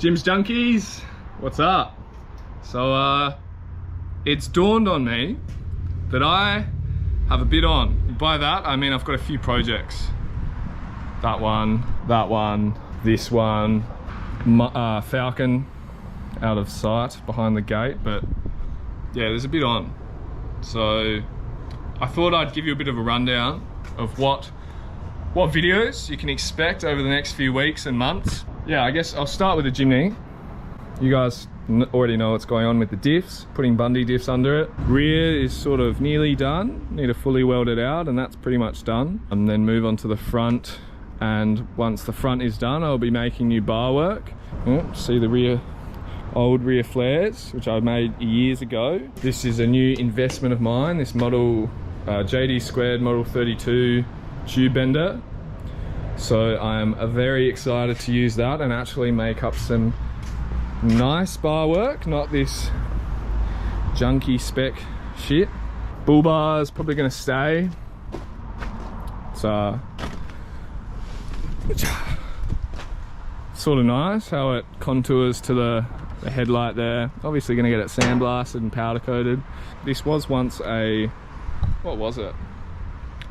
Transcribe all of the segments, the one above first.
Jim's Junkies, what's up? So it's dawned on me that I have a bit on. By that I mean I've got a few projects. That one, this one, Falcon out of sight behind the gate, but yeah, there's a bit on. So I thought I'd give you a bit of a rundown of what videos you can expect over the next few weeks and months. Yeah, I guess I'll start with the jimny. You guys already know what's going on with the diffs, putting Bundy diffs under it. Rear is sort of nearly done, need to fully weld it out, and that's pretty much done. And then move on to the front, and once the front is done, I'll be making new bar work. See the old rear flares, which I made years ago. This is a new investment of mine, this model JD Squared Model 32 tube bender. So I am very excited to use that and actually make up some nice bar work, not this junky spec shit. Bull bar is probably going to stay. It's sort of nice how it contours to the headlight there. Obviously going to get it sandblasted and powder coated. This was once a, what was it?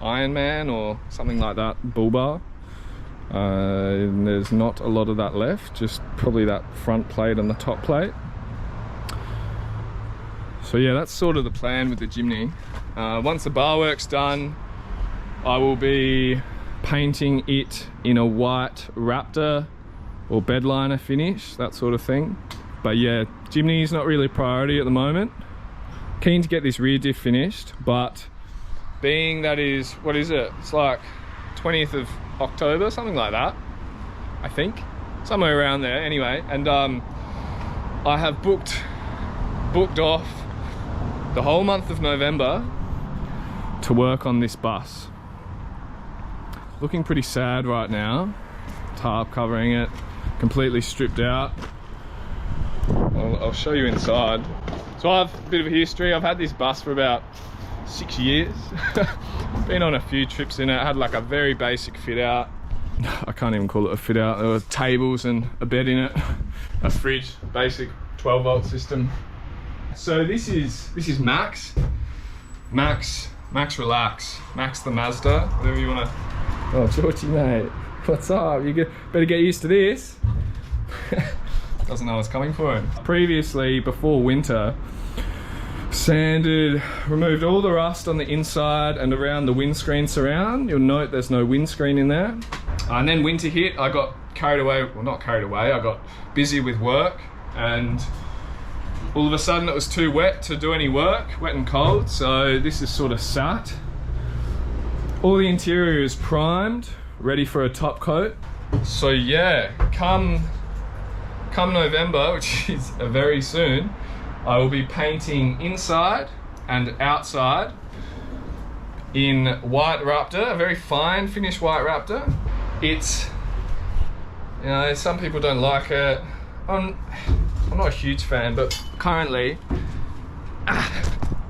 Iron Man or something like that, bull bar. And there's not a lot of that left, just probably that front plate and the top plate. So yeah, that's sort of the plan with the jimny. Once the bar work's done, I will be painting it in a white Raptor or bedliner finish, that sort of thing. But yeah, jimny is not really a priority at the moment. Keen to get this rear diff finished, but being that is, what is it? It's like 20th of October, something like that, I think. Somewhere around there, anyway. And I have booked off the whole month of November to work on this bus. Looking pretty sad right now. Tarp covering it, completely stripped out. I'll show you inside. So I have a bit of a history. I've had this bus for about 6 years. Been on a few trips in it. Had like a very basic fit out. I can't even call it a fit out. There were tables and a bed in it, a fridge, basic 12-volt system. So this is Max Relax, Max the Mazda, whatever you want to. Oh, Georgie mate, what's up? You better get used to this. Doesn't know what's coming for him. Previously, before winter, sanded, removed all the rust on the inside and around the windscreen surround. You'll note there's no windscreen in there. And then winter hit, I got carried away, well not carried away, I got busy with work, and all of a sudden it was too wet to do any work, wet and cold, so this is sort of sat. All the interior is primed, ready for a top coat. So yeah, come November, which is very soon, I will be painting inside and outside in white Raptor, a very fine finished white Raptor. It's, you know, some people don't like it. I'm not a huge fan, but currently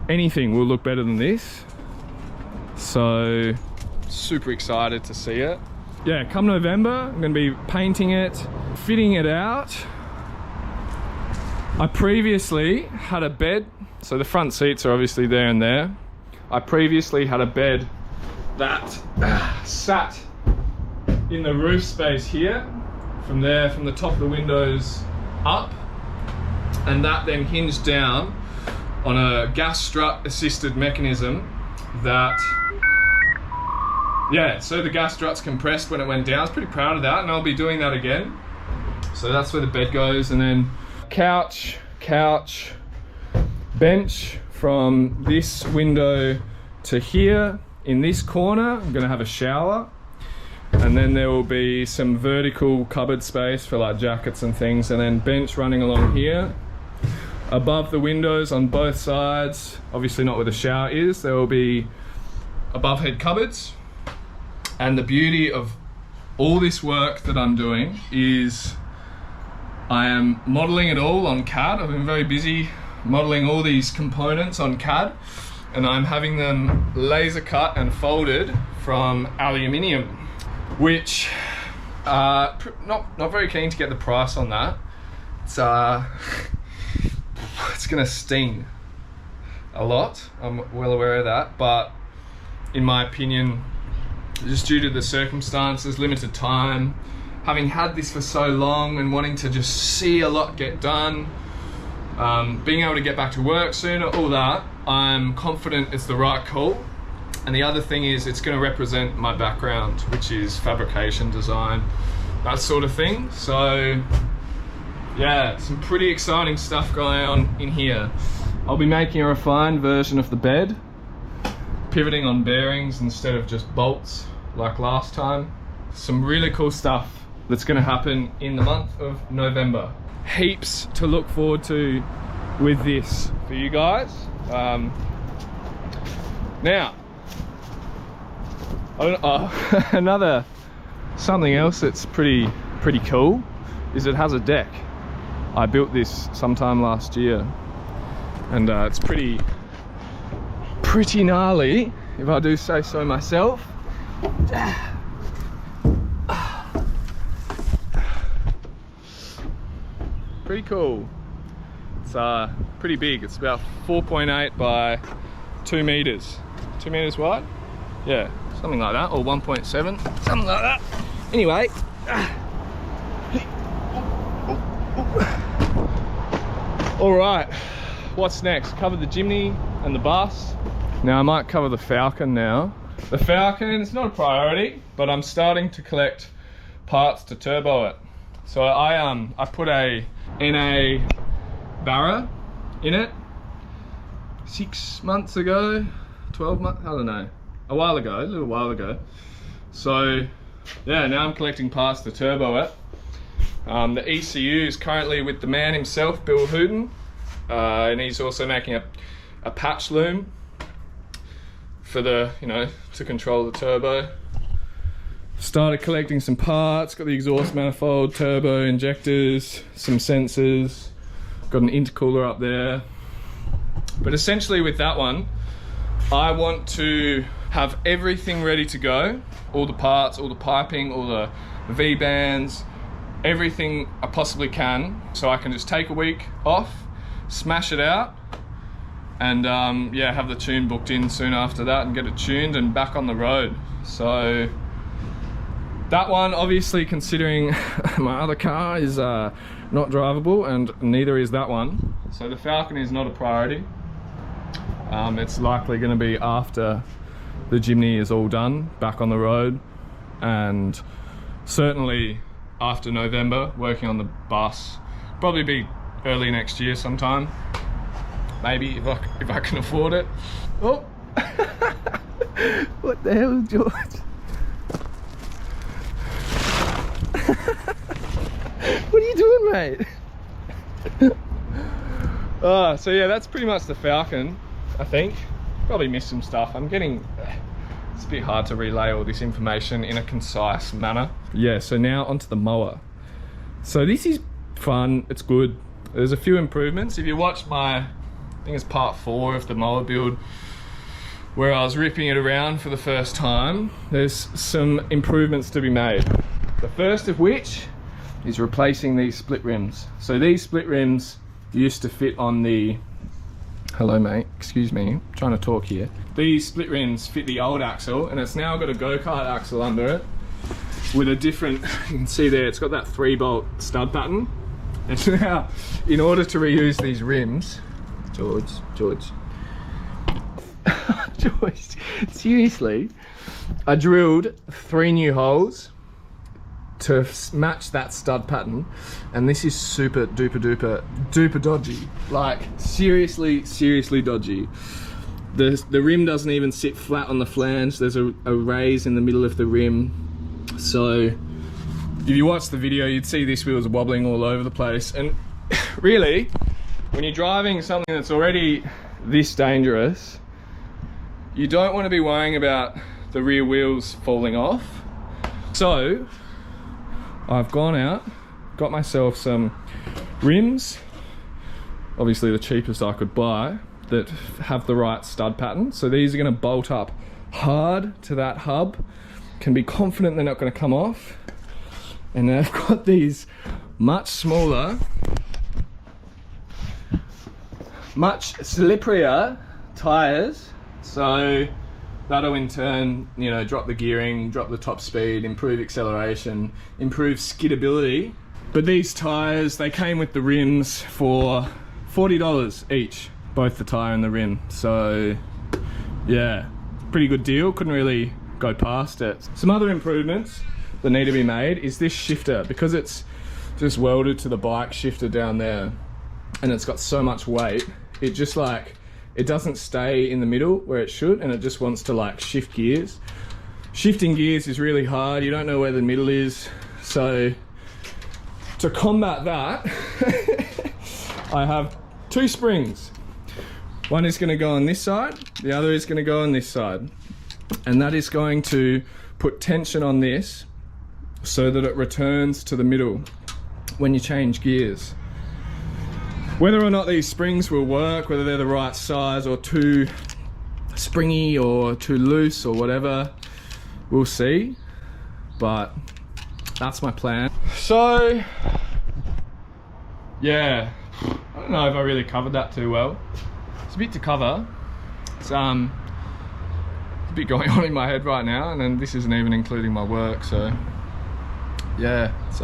anything will look better than this. So super excited to see it. Yeah, come November, I'm gonna be painting it, fitting it out. I previously had a bed, so the front seats are obviously there and there. I previously had a bed that sat in the roof space here, from the top of the windows up, and that then hinged down on a gas strut assisted mechanism that, yeah, so the gas strut's compressed when it went down. I was pretty proud of that, and I'll be doing that again. So that's where the bed goes, and then couch, bench from this window to here. In this corner, I'm gonna have a shower, and then there will be some vertical cupboard space for like jackets and things, and then bench running along here. Above the windows on both sides, obviously not where the shower is, there will be above head cupboards. And the beauty of all this work that I'm doing is I am modeling it all on CAD. I've been very busy modeling all these components on CAD, and I'm having them laser cut and folded from aluminium, which not very keen to get the price on that. it's gonna sting a lot. I'm well aware of that, but in my opinion, just due to the circumstances, limited time, having had this for so long and wanting to just see a lot get done, being able to get back to work sooner, all that, I'm confident it's the right call. And the other thing is, it's going to represent my background, which is fabrication, design, that sort of thing. So yeah, some pretty exciting stuff going on in here. I'll be making a refined version of the bed, pivoting on bearings instead of just bolts like last time. Some really cool stuff that's going to happen in the month of November. Heaps to look forward to with this for you guys. Now, another something else that's pretty cool is it has a deck. I built this sometime last year, and it's pretty gnarly, if I do say so myself. Pretty cool. It's pretty big. It's about 4.8 by 2 meters. 2 meters wide? Yeah, something like that, or 1.7, something like that. Anyway, all right, what's next? Cover the Jimny and the bus. Now I might cover the Falcon now. The Falcon, it's not a priority, but I'm starting to collect parts to turbo it. So I put a NA barra in it 6 months ago, 12 months, I don't know, a little while ago. So yeah, now I'm collecting parts to turbo it. The ECU is currently with the man himself, Bill Hooten, and he's also making a patch loom for the, to control the turbo. Started collecting some parts, got the exhaust manifold, turbo injectors, some sensors, got an intercooler up there. But essentially with that one, I want to have everything ready to go. All the parts, all the piping, all the V-bands, everything I possibly can. So I can just take a week off, smash it out, and yeah, have the tune booked in soon after that and get it tuned and back on the road. So that one, obviously, considering my other car is not drivable, and neither is that one. So the Falcon is not a priority. It's likely going to be after the Jimny is all done, back on the road, and certainly after November, working on the bus. Probably be early next year sometime, maybe, if I can afford it. Oh, what the hell, George? What are you doing, mate? So yeah, that's pretty much the Falcon, I think. Probably missed some stuff. It's a bit hard to relay all this information in a concise manner. Yeah, so now onto the mower. So this is fun, it's good. There's a few improvements. If you watch I think it's part 4 of the mower build, where I was ripping it around for the first time, there's some improvements to be made. The first of which is replacing these split rims. So these split rims used to fit on the, hello mate, excuse me, I'm trying to talk here. These split rims fit the old axle, and it's now got a go-kart axle under it with a different, you can see there, it's got that 3-bolt stud pattern. And now, in order to reuse these rims, George, George, seriously, I drilled 3 new holes to match that stud pattern, and this is super duper dodgy. Like seriously dodgy. The rim doesn't even sit flat on the flange. There's a raise in the middle of the rim. So if you watch the video, you'd see this wheel's wobbling all over the place. And really, when you're driving something that's already this dangerous, you don't want to be worrying about the rear wheels falling off. So I've gone out, got myself some rims, obviously the cheapest I could buy, that have the right stud pattern. So these are going to bolt up hard to that hub, can be confident they're not going to come off. And I've got these much smaller much slipperier tyres, so that'll in turn, you know, drop the gearing, drop the top speed, improve acceleration, improve skiddability. But these tyres, they came with the rims for $40 each, both the tyre and the rim. So yeah, pretty good deal, couldn't really go past it. Some other improvements that need to be made is this shifter, because it's just welded to the bike shifter down there and it's got so much weight, it just like, it doesn't stay in the middle where it should, and it just wants to like shift gears. Shifting gears is really hard, you don't know where the middle is. So to combat that, I have two springs. One is going to go on this side, the other is going to go on this side. And that is going to put tension on this so that it returns to the middle when you change gears. Whether or not these springs will work, whether they're the right size or too springy or too loose or whatever, we'll see. But that's my plan. So yeah, I don't know if I really covered that too well. It's a bit to cover. It's a bit going on in my head right now, and then this isn't even including my work, so yeah, it's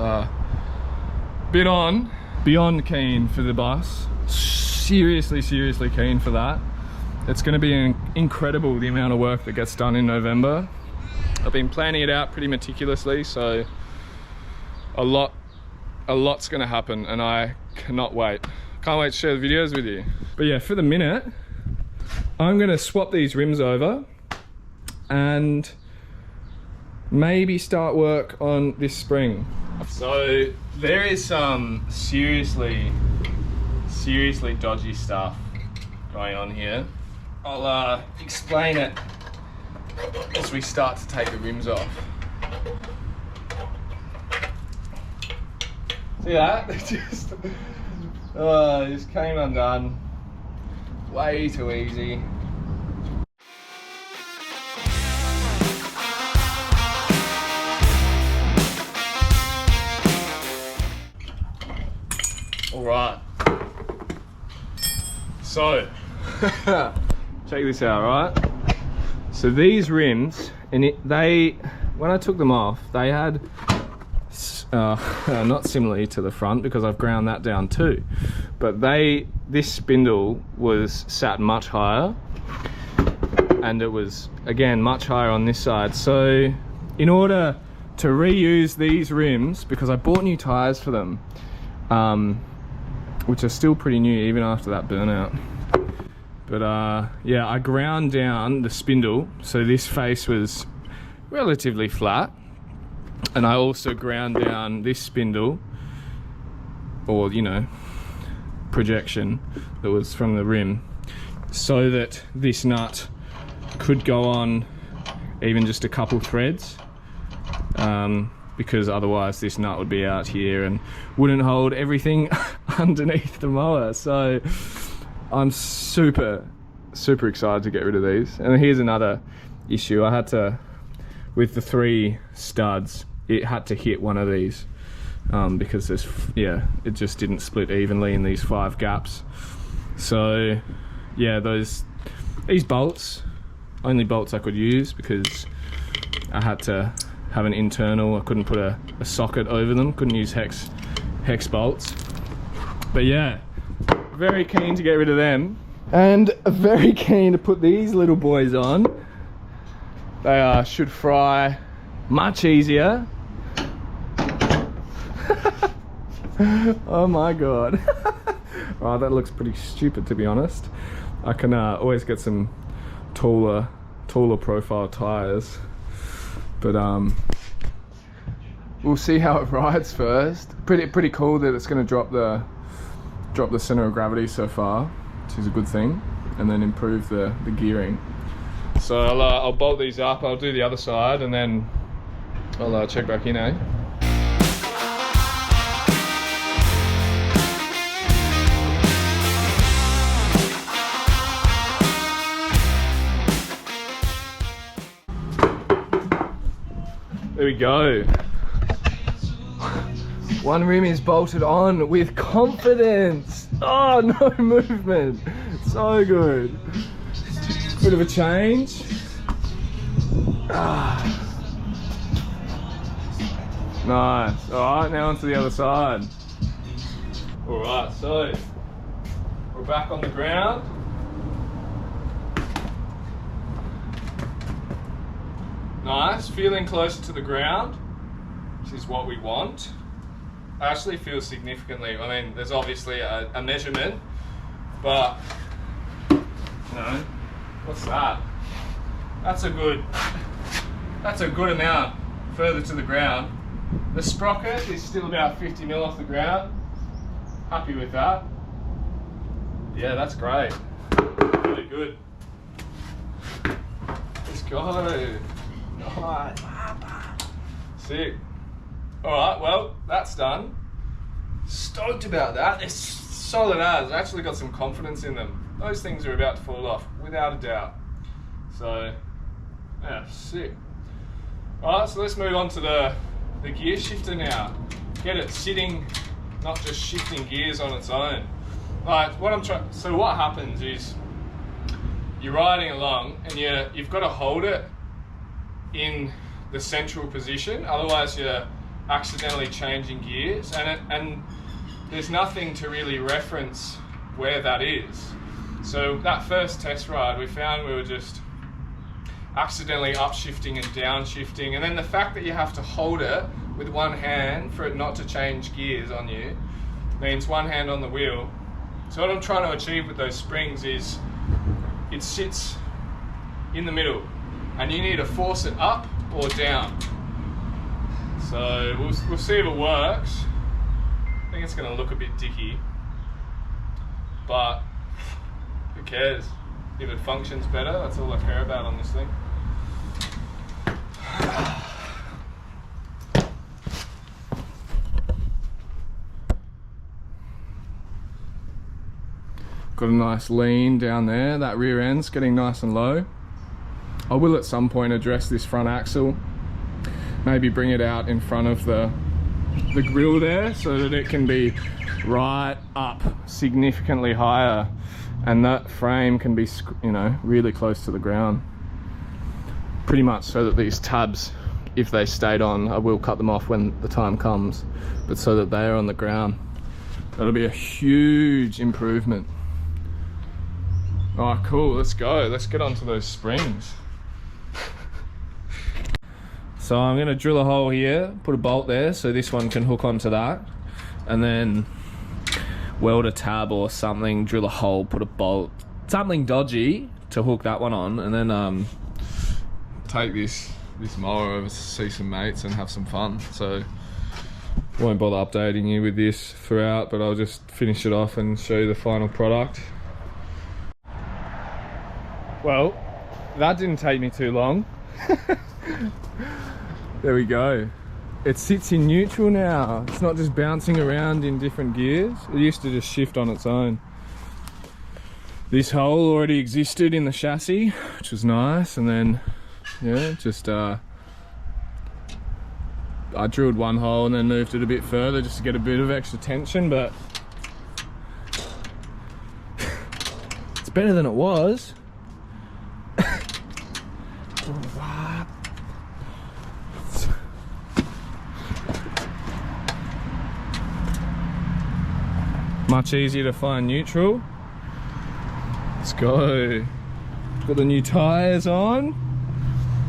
beyond keen for the bus. Seriously keen for that. It's going to be incredible, the amount of work that gets done in November. I've been planning it out pretty meticulously, so a lot's going to happen, and I cannot wait. Can't wait to share the videos with you. But yeah, for the minute, I'm going to swap these rims over and maybe start work on this spring. So there is some seriously dodgy stuff going on here. I'll explain it as we start to take the rims off. See that? just came undone. Way too easy. All right. So, check this out, right? So these rims, and when I took them off, they had, not similarly to the front because I've ground that down too, but this spindle was sat much higher, and it was again much higher on this side. So in order to reuse these rims, because I bought new tires for them, which are still pretty new even after that burnout, but yeah, I ground down the spindle so this face was relatively flat, and I also ground down this spindle, or you know, projection that was from the rim, so that this nut could go on even just a couple threads, because otherwise this nut would be out here and wouldn't hold everything underneath the mower. So I'm super excited to get rid of these. And here's another issue. I had to, with the 3 studs, it had to hit one of these, because there's, yeah, it just didn't split evenly in these 5 gaps. So yeah, these bolts, only bolts I could use, because I had to have an internal, I couldn't put a socket over them, couldn't use hex bolts. But yeah, very keen to get rid of them, and very keen to put these little boys on. They should fry much easier. Oh my god. Oh, that looks pretty stupid, to be honest. I can always get some taller profile tires, but we'll see how it rides first. Pretty cool that it's going to drop the center of gravity so far, which is a good thing, and then improve the gearing. So I'll bolt these up, I'll do the other side, and then I'll check back in, eh? There we go. One rim is bolted on with confidence. Oh, no movement. So good. Bit of a change. Nice. Alright, now onto the other side. Alright, so we're back on the ground. Nice, feeling closer to the ground, which is what we want. Actually feels significantly, I mean, there's obviously a measurement, but, you know, what's that? That's a good amount further to the ground. The sprocket is still about 50 mil off the ground. Happy with that. Yeah, that's great. Really good. Let's go. Nice. Sick. Alright, well, that's done. Stoked about that. They're solid as. I actually got some confidence in them. Those things are about to fall off, without a doubt. So, yeah, sick. Alright, so let's move on to the gear shifter now. Get it sitting, not just shifting gears on its own. Alright, so what happens is you're riding along and you've got to hold it in the central position, otherwise you're accidentally changing gears, and there's nothing to really reference where that is. So that first test ride, we found we were just accidentally upshifting and downshifting, and then the fact that you have to hold it with one hand for it not to change gears on you means one hand on the wheel. So what I'm trying to achieve with those springs is it sits in the middle and you need to force it up or down. So we'll see if it works. I think it's going to look a bit dicky, but who cares? If it functions better, that's all I care about on this thing. Got a nice lean down there. That rear end's getting nice and low. I will at some point address this front axle. Maybe bring it out in front of the grille there so that it can be right up significantly higher, and that frame can be, you know, really close to the ground. Pretty much so that these tabs, if they stayed on, I will cut them off when the time comes, but so that they are on the ground. That'll be a huge improvement. Oh, cool, let's go. Let's get onto those springs. So I'm gonna drill a hole here, put a bolt there so this one can hook onto that, and then weld a tab or something, drill a hole, put a bolt, something dodgy to hook that one on, and then take this mower over to see some mates and have some fun. So I won't bother updating you with this throughout, but I'll just finish it off and show you the final product. Well, that didn't take me too long. There we go. It sits in neutral now. It's not just bouncing around in different gears. It used to just shift on its own. This hole already existed in the chassis, which was nice, and then, yeah, just I drilled one hole and then moved it a bit further just to get a bit of extra tension, but it's better than it was. Much easier to find neutral. Let's go. Got the new tyres on.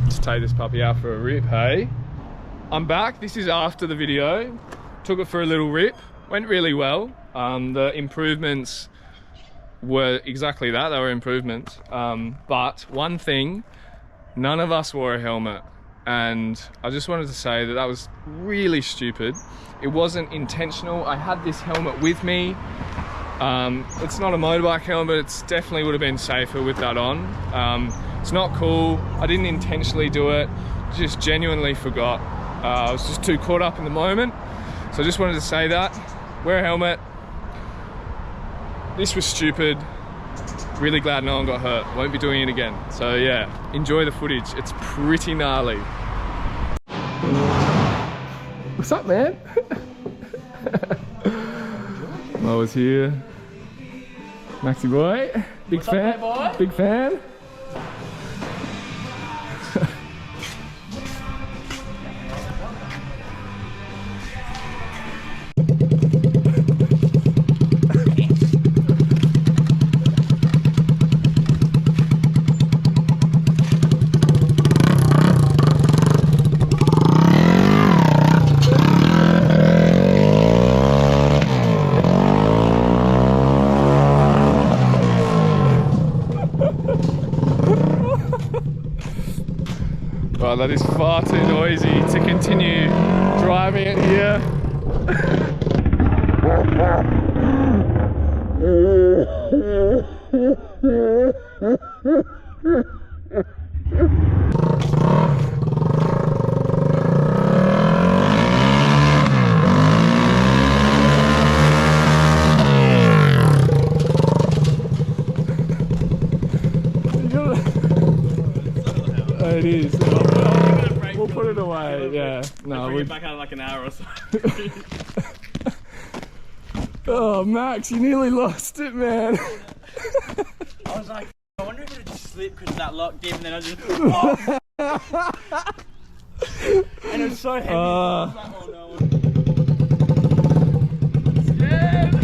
Let's take this puppy out for a rip, hey? I'm back. This is after the video. Took it for a little rip. Went really well. The improvements were exactly that. They were improvements. But one thing, none of us wore a helmet. And I just wanted to say that that was really stupid. It wasn't intentional. I had this helmet with me. It's not a motorbike helmet. It's definitely would have been safer with that on. It's not cool. I didn't intentionally do it. Just genuinely forgot. I was just too caught up in the moment. So I just wanted to say that. Wear a helmet. This was stupid. Really glad no one got hurt. Won't be doing it again. So yeah, enjoy the footage. It's pretty gnarly. What's up, man? I was here. Maxi boy, big fan. Boy? Big fan. Oh, that is far too noisy to continue driving it here. It is. We'll put it away. Yeah. No, we'll back out in like an hour or so. Oh, Max, you nearly lost it, man. I was like, I wonder if it would just slip because that locked in, and then I just. Oh! And it was so heavy. I was like, oh no. Scared.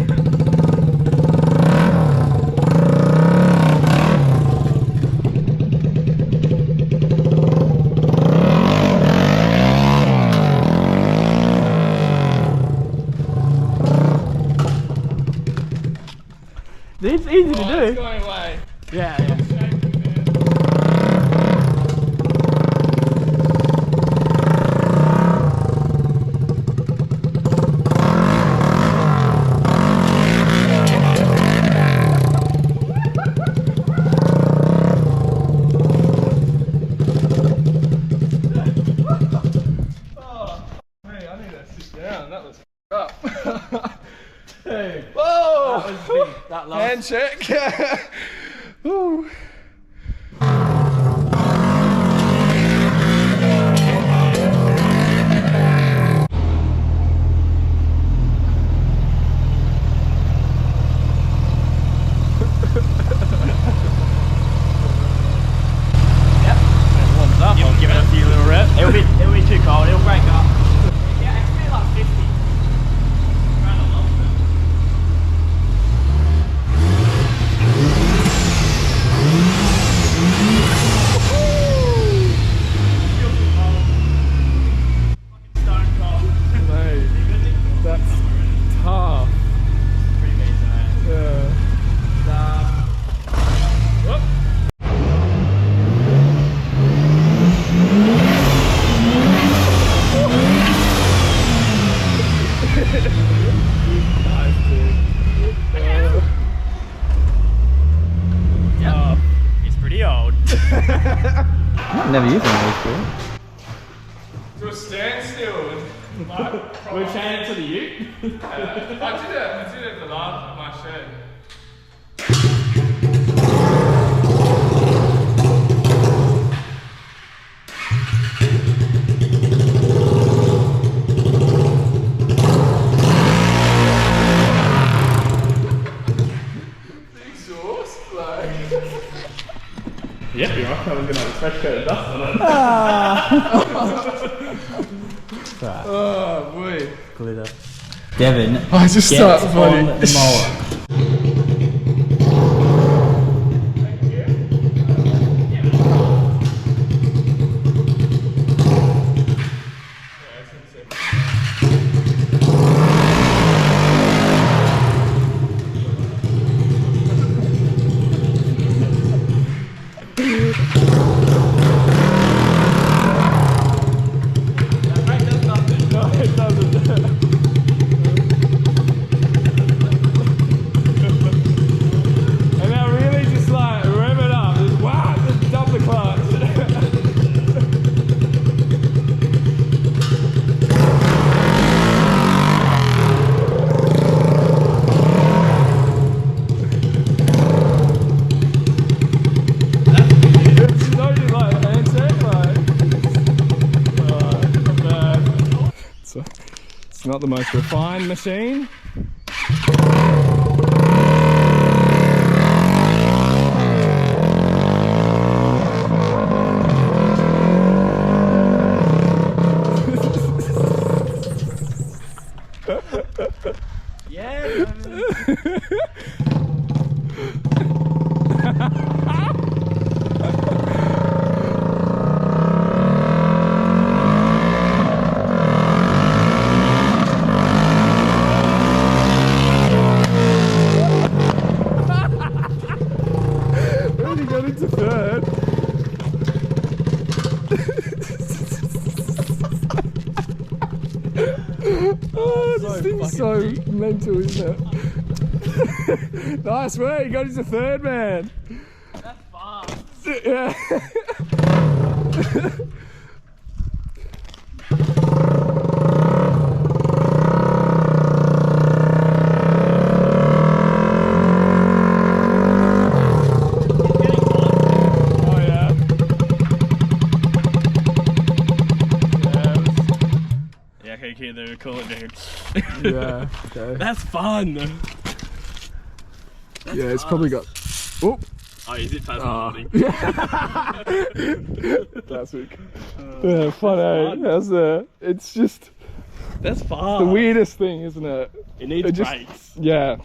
It's easy to do. It's going away. Yeah. Oh, hey, I need to sit down. That was up. Hey. Whoa! That was big. That last. Handshake. Ooh. Warms up. I'll give it a few little reps. It'll be too cold. It'll break up. Yeah, it's been like 50. Never used one of those before. To a standstill. We're chaining it to the ute. I did it at the last of my shed. Exhaust, like. Yep, you're right. I was going to have a fresh coat of dust on it. Oh boy. Glitter. Devin, I just get start on funny. the mower. It's not the most refined machine. Oh, this thing's so mental, isn't it? Nice work, you got into third, man. That's fast. Yeah. Okay, they're cool, dude. Yeah, okay. That's fun. Yeah, it's probably got. Oh! Oh, is it fast? Classic. Yeah, fun, eh? How's the. It's just. That's fast. The weirdest thing, isn't it? It needs brakes. Yeah.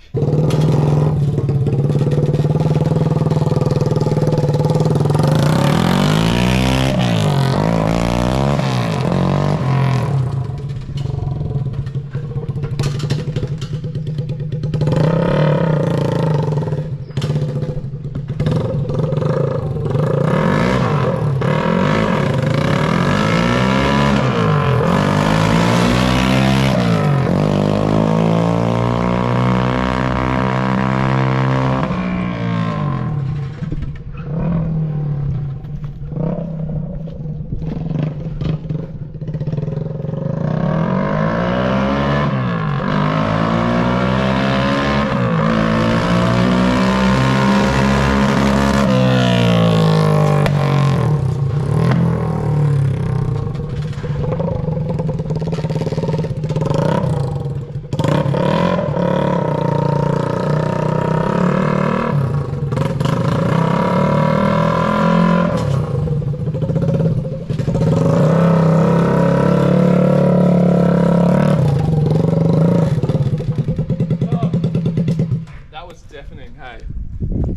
Deafening, hey.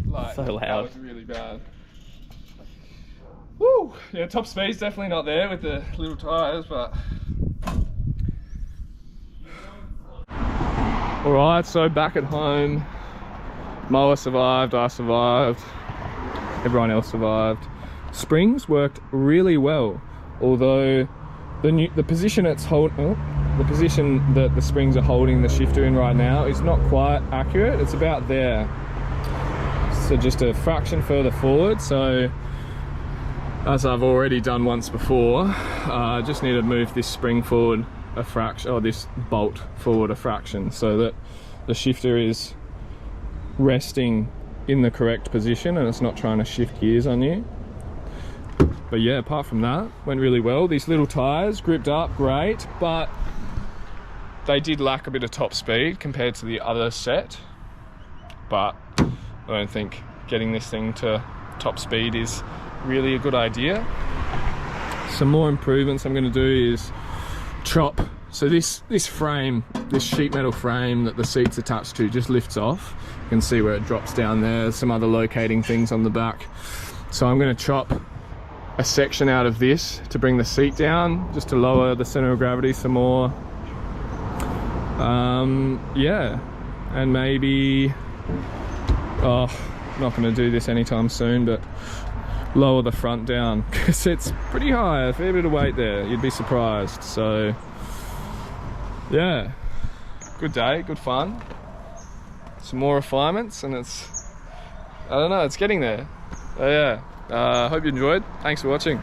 Like, so loud. That was really bad. Woo! Yeah, top speed's definitely not there with the little tyres, but. Alright, so back at home. Mower survived, I survived. Everyone else survived. Springs worked really well, although the position it's the position that the springs are holding the shifter in right now is not quite accurate. It's about there, so just a fraction further forward. So as I've already done once before, I just need to move this spring forward a fraction, or this bolt forward a fraction, so that the shifter is resting in the correct position and it's not trying to shift gears on you. But yeah, apart from that, went really well. These little tyres gripped up great, but they did lack a bit of top speed compared to the other set. But I don't think getting this thing to top speed is really a good idea. Some more improvements I'm going to do is chop. So this frame, this sheet metal frame that the seat's attached to, just lifts off. You can see where it drops down there. There's some other locating things on the back. So I'm going to chop a section out of this to bring the seat down, just to lower the center of gravity some more. Yeah, and maybe, not going to do this anytime soon, but lower the front down, because it's pretty high, a fair bit of weight there, you'd be surprised. So yeah, good day, good fun, some more refinements, and it's, I don't know, it's getting there. So yeah, hope you enjoyed. Thanks for watching.